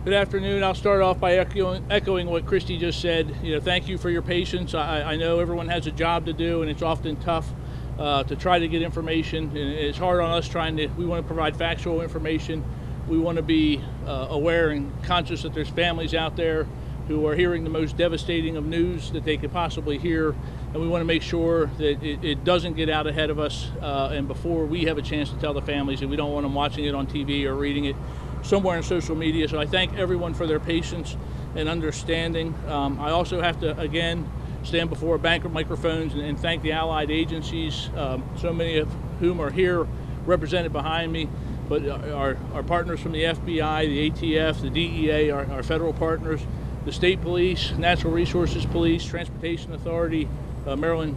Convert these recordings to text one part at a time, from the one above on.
Good afternoon. I'll start off by echoing what Christy just said. Thank you for your patience. I know everyone has a job to do, and it's often tough to try to get information. And it's hard on us we want to provide factual information. We want to be aware and conscious that there's families out there who are hearing the most devastating of news that they could possibly hear. And we want to make sure that it doesn't get out ahead of us and before we have a chance to tell the families, and we don't want them watching it on TV or reading it somewhere on social media. So I thank everyone for their patience and understanding. I also have to, again, stand before a bank of microphones and thank the allied agencies, so many of whom are here represented behind me, but our partners from the FBI, the ATF, the DEA, our federal partners, the state police, Natural Resources Police, Transportation Authority, Maryland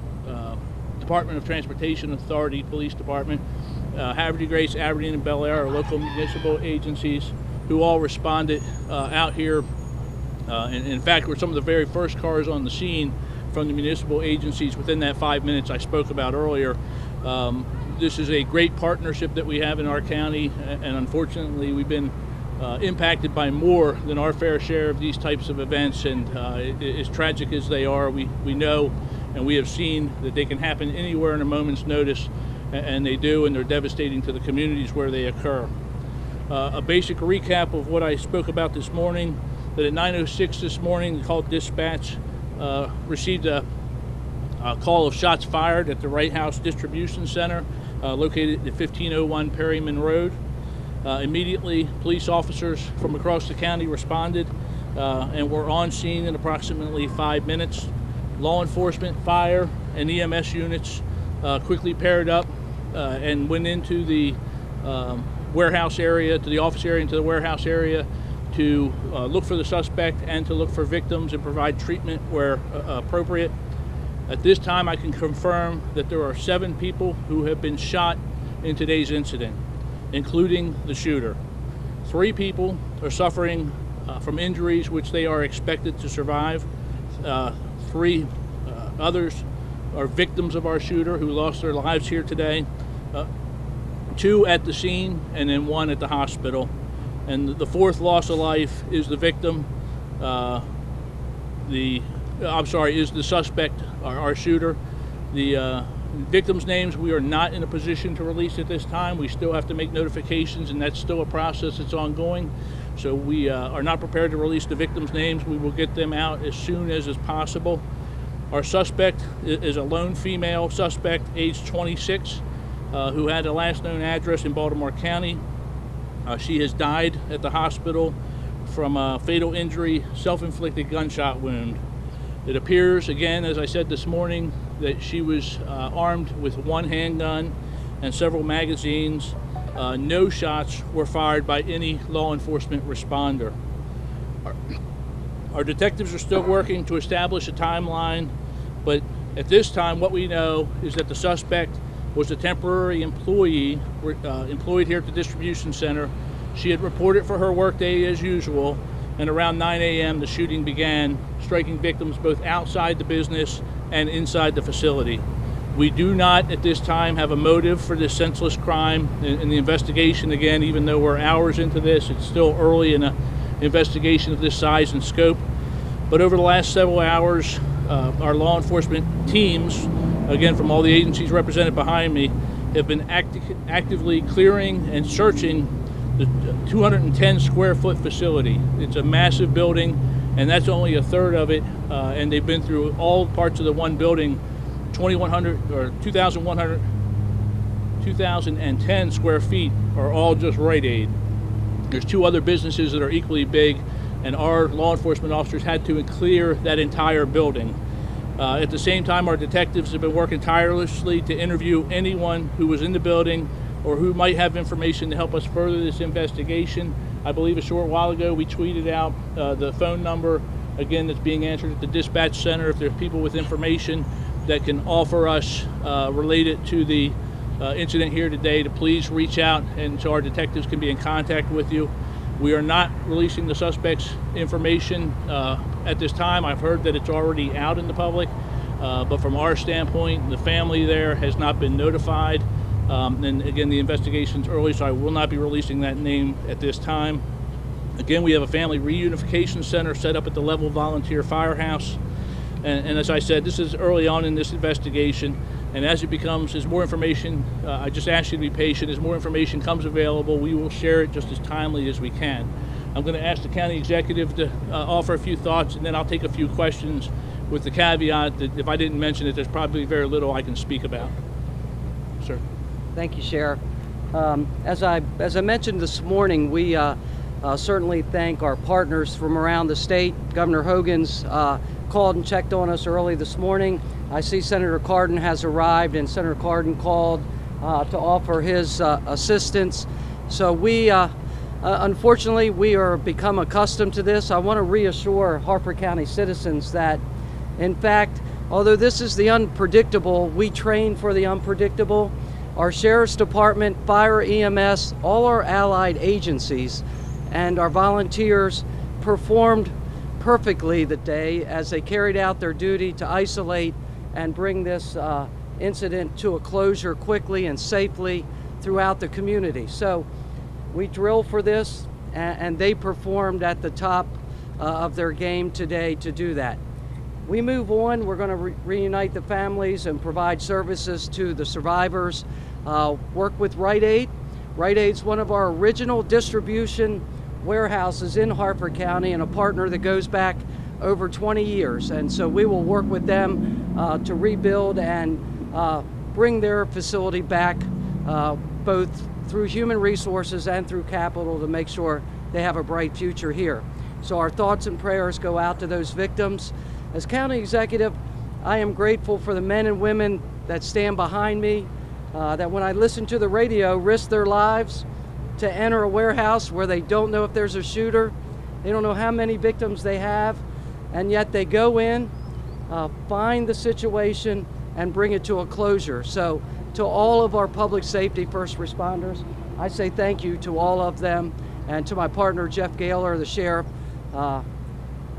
Department of Transportation Authority Police Department, Haverty Grace, Aberdeen, and Bel Air, our local municipal agencies, who all responded out here. And in fact, were some of the very first cars on the scene from the municipal agencies within that 5 minutes I spoke about earlier. This is a great partnership that we have in our county, and unfortunately we've been impacted by more than our fair share of these types of events, and as tragic as they are, we know and we have seen that they can happen anywhere in a moment's notice, and they do, and they're devastating to the communities where they occur. A basic recap of what I spoke about this morning: that at 9:06 this morning, the call dispatch received a call of shots fired at the Wright House Distribution Center located at 1501 Perryman Road. Immediately, police officers from across the county responded and were on scene in approximately 5 minutes. Law enforcement, fire, and EMS units quickly paired up and went into the warehouse area, to the office area, into the warehouse area to look for the suspect and to look for victims and provide treatment where appropriate. At this time, I can confirm that there are 7 people who have been shot in today's incident, including the shooter. 3 people are suffering from injuries which they are expected to survive. 3 others are victims of our shooter who lost their lives here today. 2 at the scene, and then 1 at the hospital. And the 4th loss of life is the victim. Is the suspect, our shooter. The victims' names we are not in a position to release at this time. We still have to make notifications, and that's still a process that's ongoing. So we are not prepared to release the victims' names. We will get them out as soon as is possible. Our suspect is a lone female suspect, age 26, who had a last known address in Baltimore County. She has died at the hospital from a fatal injury, self-inflicted gunshot wound. It appears, again, as I said this morning, that she was armed with 1 handgun and several magazines. No shots were fired by any law enforcement responder. Our detectives are still working to establish a timeline, but at this time what we know is that the suspect was a temporary employee employed here at the distribution center. She had reported for her workday as usual, and around 9 a.m. the shooting began, striking victims both outside the business and inside the facility. We do not at this time have a motive for this senseless crime in the investigation. Again, even though we're hours into this, it's still early in an investigation of this size and scope. But over the last several hours, our law enforcement teams, again from all the agencies represented behind me, have been actively clearing and searching the 210 square foot facility. It's a massive building, and that's only a third of it, and they've been through all parts of the one building. 2,010 square feet are all just Rite Aid. There's 2 other businesses that are equally big, and our law enforcement officers had to clear that entire building. At the same time, our detectives have been working tirelessly to interview anyone who was in the building or who might have information to help us further this investigation. I believe a short while ago we tweeted out the phone number, again, that's being answered at the dispatch center. If there's people with information that can offer us related to the incident here today, to please reach out, and so our detectives can be in contact with you. We are not releasing the suspect's information at this time. I've heard that it's already out in the public, but from our standpoint, the family there has not been notified. And again, the investigation's early, so I will not be releasing that name at this time. Again, we have a family reunification center set up at the Level Volunteer Firehouse. And as I said, this is early on in this investigation. And as more information, I just ask you to be patient. As more information comes available, we will share it just as timely as we can. I'm going to ask the county executive to offer a few thoughts, and then I'll take a few questions with the caveat that if I didn't mention it, there's probably very little I can speak about. Sir. Thank you, Sheriff. As I mentioned this morning, we certainly thank our partners from around the state. Governor Hogan's called and checked on us early this morning. I see Senator Cardin has arrived, and Senator Cardin called to offer his assistance. So we, unfortunately, we are become accustomed to this. I want to reassure Harford County citizens that, in fact, although this is the unpredictable, we train for the unpredictable. Our Sheriff's Department, Fire, EMS, all our allied agencies, and our volunteers performed perfectly that day as they carried out their duty to isolate and bring this incident to a closure quickly and safely throughout the community. So we drill for this, and they performed at the top of their game today to do that. We move on. We're going to reunite the families and provide services to the survivors. Work with Rite Aid. Rite Aid's one of our original distribution warehouses in Harford County and a partner that goes back over 20 years. And so we will work with them to rebuild and bring their facility back, both through human resources and through capital, to make sure they have a bright future here. So our thoughts and prayers go out to those victims. As county executive, I am grateful for the men and women that stand behind me, that when I listen to the radio, risk their lives to enter a warehouse where they don't know if there's a shooter, they don't know how many victims they have, and yet they go in, find the situation, and bring it to a closure. So to all of our public safety first responders, I say thank you to all of them, and to my partner Jeff Gaylor, the sheriff.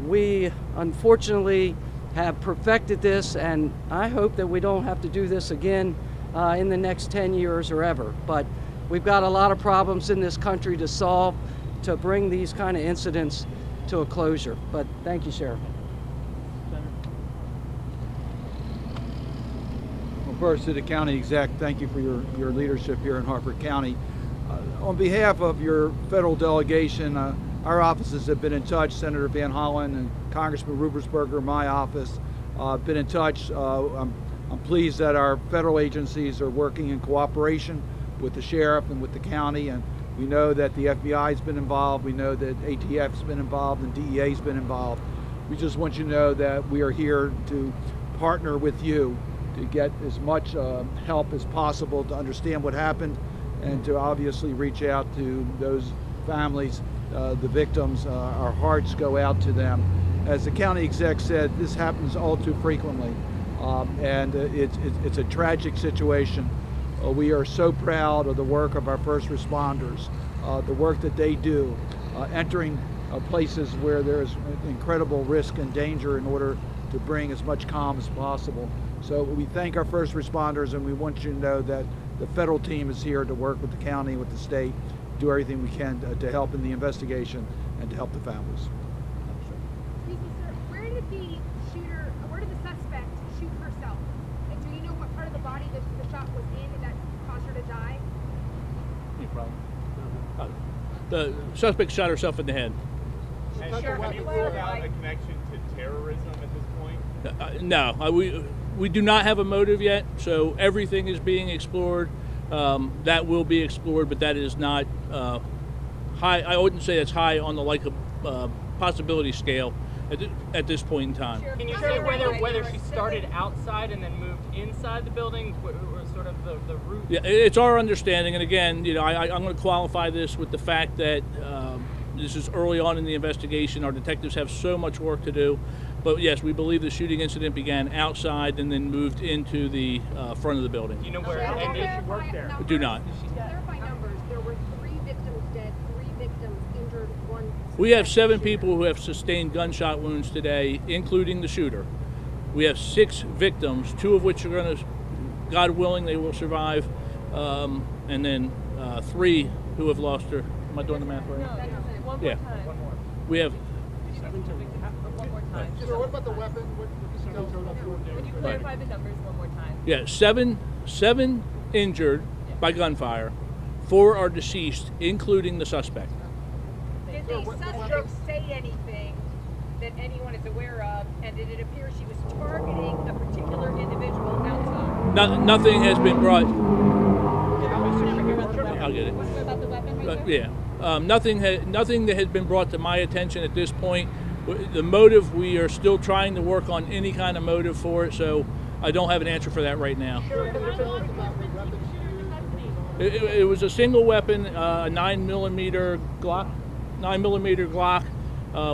We unfortunately have perfected this, and I hope that we don't have to do this again in the next 10 years or ever. But we've got a lot of problems in this country to solve to bring these kind of incidents to a closure. But thank you, Sheriff. Well, first to the county exec, thank you for your leadership here in Harford County. On behalf of your federal delegation, our offices have been in touch. Senator Van Hollen and Congressman Rubersberger, my office, been in touch. I'm pleased that our federal agencies are working in cooperation with the sheriff and with the county, and we know that the FBI's been involved, we know that ATF's been involved, and DEA's been involved. We just want you to know that we are here to partner with you to get as much help as possible to understand what happened, and to obviously reach out to those families, the victims. Our hearts go out to them. As the county exec said, this happens all too frequently, and it's a tragic situation. We are so proud of the work of our first responders, the work that they do, entering places where there is incredible risk and danger in order to bring as much calm as possible. So we thank our first responders, and we want you to know that the federal team is here to work with the county, with the state, do everything we can to help in the investigation and to help the families. Excuse me, sir. Where did the suspect shoot herself? And do you know what part of the body that the shot was in that caused her to die? No problem. The suspect shot herself in the head. Have you ruled out a connection to terrorism at this point? No, we do not have a motive yet, so everything is being explored. That will be explored, but that is not high. I wouldn't say it's high on the possibility scale at this point in time. Can you say whether she started outside and then moved inside the building, or sort of the route? Yeah, it's our understanding, and again, I'm going to qualify this with the fact that this is early on in the investigation. Our detectives have so much work to do. But yes, we believe the shooting incident began outside and then moved into the front of the building. Do you know where it ended? She worked there. We do not. To clarify numbers, there were 3 victims dead, 3 victims injured, 1. We have 7 people who have sustained gunshot wounds today, including the shooter. We have 6 victims, 2 of which are going to, God willing, they will survive, and then 3 who have lost their Am I doing the math right? No, one more Yeah. time. We have One more time. Sir, what about the weapon? What Would you clarify the numbers one more time? yeah seven injured by gunfire. 4 are deceased, including the suspect. Did the suspect say anything that anyone is aware of, and did it appear she was targeting a particular individual outside? Nothing has been brought. I'll get it. What about the weapon right there? Yeah, nothing that has been brought to my attention at this point. The motive, we are still trying to work on any kind of motive for it, so I don't have an answer for that right now. It was a single weapon, a 9mm Glock,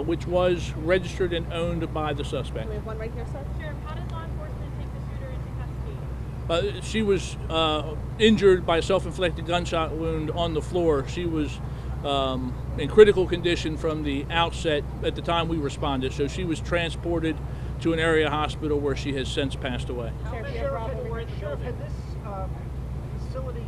which was registered and owned by the suspect. We have one right here, sir. Sheriff, how did law enforcement take the shooter into custody? She was injured by a self-inflicted gunshot wound on the floor. She was in critical condition from the outset at the time we responded. So she was transported to an area hospital where she has since passed away. Sheriff, had this facility,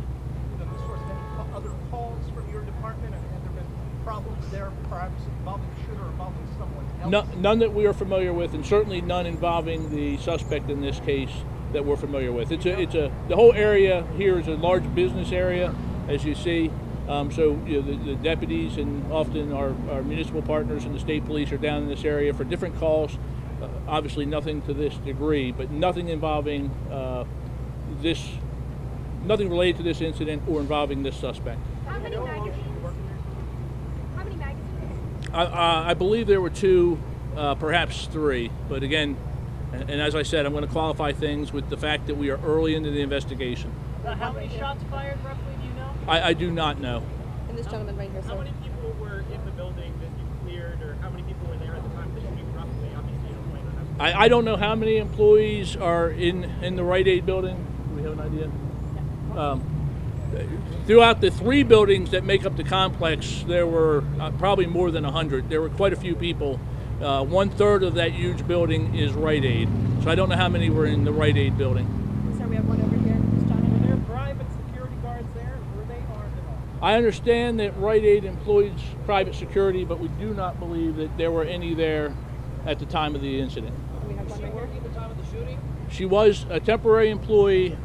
source any other calls from your department? Have there been problems there, perhaps involving the shooter or involving someone else? None that we are familiar with, and certainly none involving the suspect in this case that we're familiar with. The whole area here is a large business area, as you see. So the deputies and often our municipal partners and the state police are down in this area for different calls. Obviously nothing to this degree, but nothing involving nothing related to this incident or involving this suspect. How many magazines? How many magazines? I believe there were 2, perhaps 3, but again, and as I said, I'm going to qualify things with the fact that we are early into the investigation. How many shots fired roughly, do you know? I do not know. And this gentleman right here, sir. How many people were in the building that you cleared, or how many people were there at the time of the shooting roughly? Obviously, you don't might not have. I don't know how many employees are in the Rite Aid building. Do we have an idea? Throughout the 3 buildings that make up the complex, there were probably more than 100. There were quite a few people. 1/3 of that huge building is Rite Aid. So I don't know how many were in the Rite Aid building. Sir, we have one over here. This gentleman. Were there private security guards there? Were they armed at all? I understand that Rite Aid employs private security, but we do not believe that there were any there at the time of the incident. We have one right here. At the time of the shooting? She was a temporary employee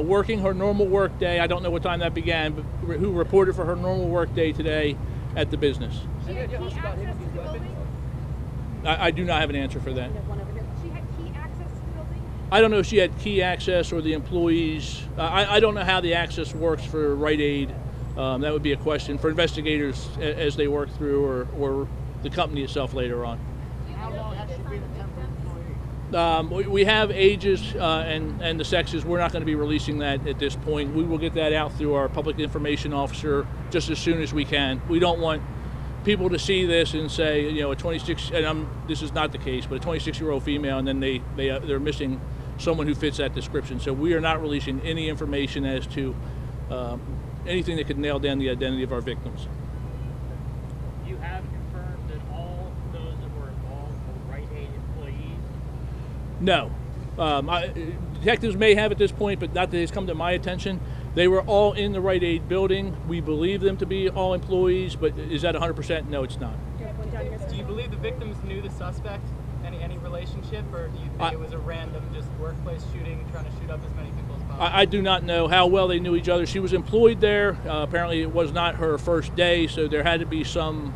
working her normal work day. I don't know what time that began, but who reported for her normal work day today at the business. She had key access to the building? I do not have an answer for that. We have one over here. She had key access to the building? I don't know if she had key access or the employees. I don't know how the access works for Rite Aid. That would be a question for investigators as they work through, or the company itself later on. How long has she been a temporary employee? We have ages and the sexes. We're not going to be releasing that at this point. We will get that out through our public information officer just as soon as we can. We don't want people to see this and say, a 26, and this is not the case, but a 26-year-old female, and then they're missing someone who fits that description. So we are not releasing any information as to anything that could nail down the identity of our victims. You have confirmed that all those that were involved were Rite Aid employees? No. Detectives may have at this point, but not that it's come to my attention. They were all in the Rite Aid building. We believe them to be all employees, but is that 100%? No, it's not. Do you believe the victims knew the suspect? Any relationship, or do you think it was a random just workplace shooting, trying to shoot up as many people as possible? I do not know how well they knew each other. She was employed there. Apparently, it was not her first day, so there had to be some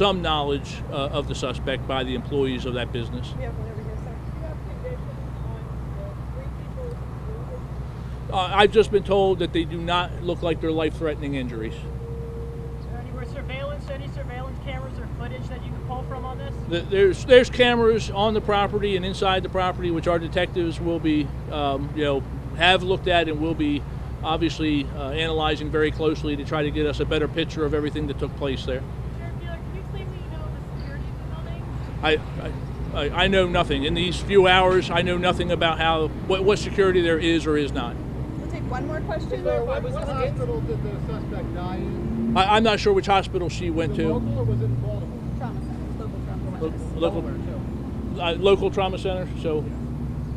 knowledge of the suspect by the employees of that business. We have one over here, sir. Do you have conditions on the 3 people wounded? I've just been told that they do not look like they're life-threatening injuries. Any surveillance cameras or footage that you can pull from on this? There's cameras on the property and inside the property, which our detectives will be, have looked at and will be obviously analyzing very closely to try to get us a better picture of everything that took place there. Sheriff Bueller, can you claim that you know the security of the building? I know nothing. In these few hours, I know nothing about what security there is or is not. We'll take one more question. What hospital did the suspect die in? I'm not sure which hospital she went Was it to. local or was it in Baltimore? Trauma center, local trauma center. Local trauma center. So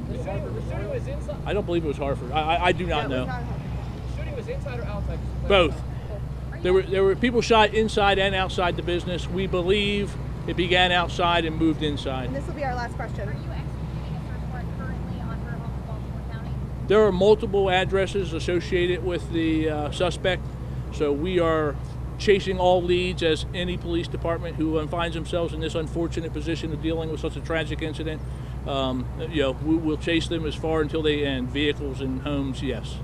The shooting was inside. I don't believe it was Hartford. I do not know. The shooting was inside or outside? Both. There were people shot inside and outside the business. We believe it began outside and moved inside. And this will be our last question. Are you executing a search warrant currently on her home in Baltimore County? There are multiple addresses associated with the suspect, so we are chasing all leads as any police department who finds themselves in this unfortunate position of dealing with such a tragic incident. We will chase them as far until they end. Vehicles and homes, yes.